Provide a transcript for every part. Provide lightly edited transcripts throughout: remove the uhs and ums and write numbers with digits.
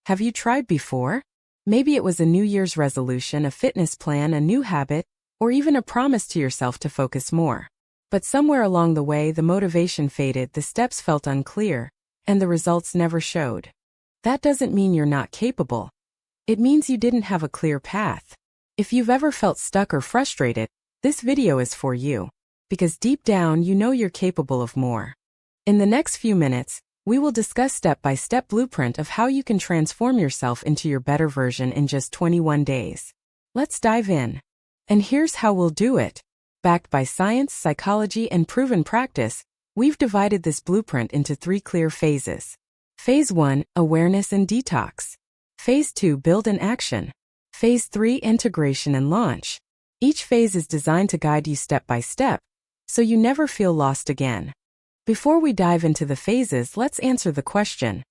Have you tried before? Maybe it was a New Year's resolution, a fitness plan, a new habit, or even a promise to yourself to focus more. But somewhere along the way, the motivation faded, the steps felt unclear, and the results never showed. That doesn't mean you're not capable. It means you didn't have a clear path. If you've ever felt stuck or frustrated, this video is for you. Because deep down, you know you're capable of more. In the next few minutes, we will discuss step-by-step blueprint of how you can transform yourself into your better version in just 21 days. Let's dive in. And here's how we'll do it. Backed by science, psychology, and proven practice, we've divided this blueprint into 3 clear phases. Phase 1, awareness and detox. Phase 2, build and action. Phase 3, integration and launch. Each phase is designed to guide you step by step, so you never feel lost again. Before we dive into the phases, let's answer the question.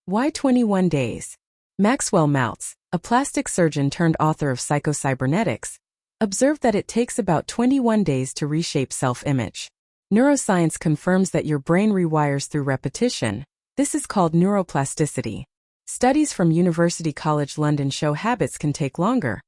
Why 21 days? Maxwell Maltz, a plastic surgeon turned author of Psychocybernetics, observed that it takes about 21 days to reshape self-image. Neuroscience confirms that your brain rewires through repetition. This is called neuroplasticity. Studies from University College London show habits can take longer,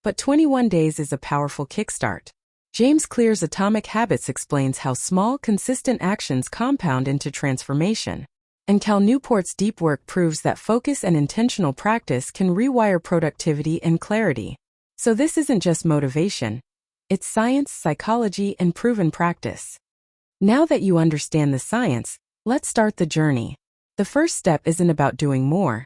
but 21 days is a powerful kickstart. James Clear's Atomic Habits explains how small, consistent actions compound into transformation. And Cal Newport's Deep Work proves that focus and intentional practice can rewire productivity and clarity. So this isn't just motivation. It's science, psychology, and proven practice. Now that you understand the science, let's start the journey. The first step isn't about doing more.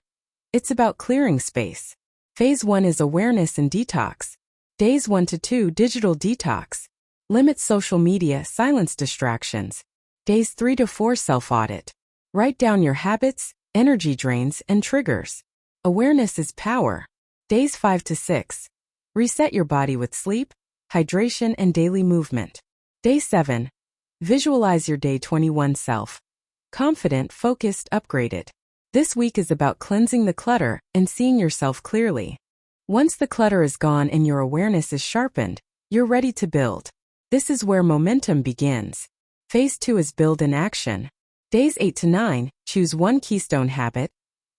It's about clearing space. Phase 1 is awareness and detox. Days 1 to 2, digital detox. Limit social media, silence distractions. Days 3 to 4, self-audit. Write down your habits, energy drains, and triggers. Awareness is power. Days 5 to 6. Reset your body with sleep, hydration, and daily movement. Day 7. Visualize your day 21 self. Confident, focused, upgraded. This week is about cleansing the clutter and seeing yourself clearly. Once the clutter is gone and your awareness is sharpened, you're ready to build. This is where momentum begins. Phase 2 is build in action. Days 8 to 9, choose one keystone habit.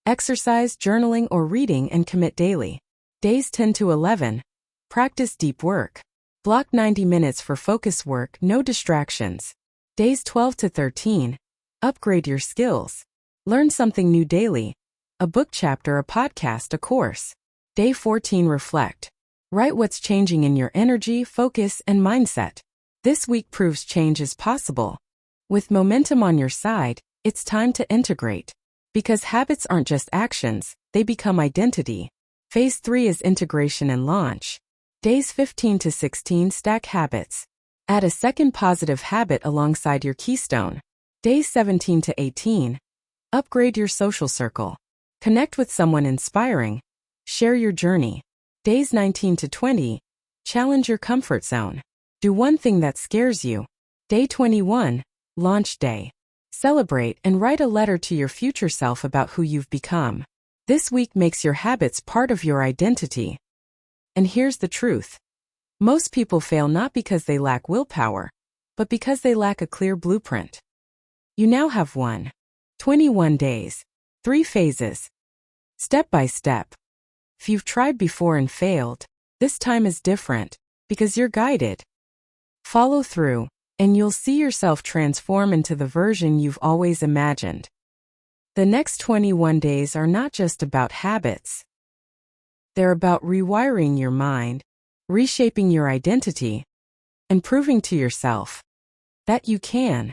Exercise, journaling, or reading and commit daily. Days 10 to 11, practice deep work. Block 90 minutes for focus work, no distractions. Days 12 to 13, upgrade your skills. Learn something new daily. A book chapter, a podcast, a course. Day 14, reflect. Write what's changing in your energy, focus, and mindset. This week proves change is possible. With momentum on your side, it's time to integrate. Because habits aren't just actions, they become identity. Phase 3 is integration and launch. Days 15 to 16, stack habits. Add a second positive habit alongside your keystone. Days 17 to 18, upgrade your social circle. Connect with someone inspiring. Share your journey. Days 19 to 20, challenge your comfort zone. Do one thing that scares you. Day 21, launch day. Celebrate and write a letter to your future self about who you've become. This week makes your habits part of your identity. And here's the truth. Most people fail not because they lack willpower, but because they lack a clear blueprint. You now have 21 days, 3 phases. Step by step. If you've tried before and failed, this time is different, because you're guided. Follow through, and you'll see yourself transform into the version you've always imagined. The next 21 days are not just about habits. They're about rewiring your mind, reshaping your identity, and proving to yourself that you can.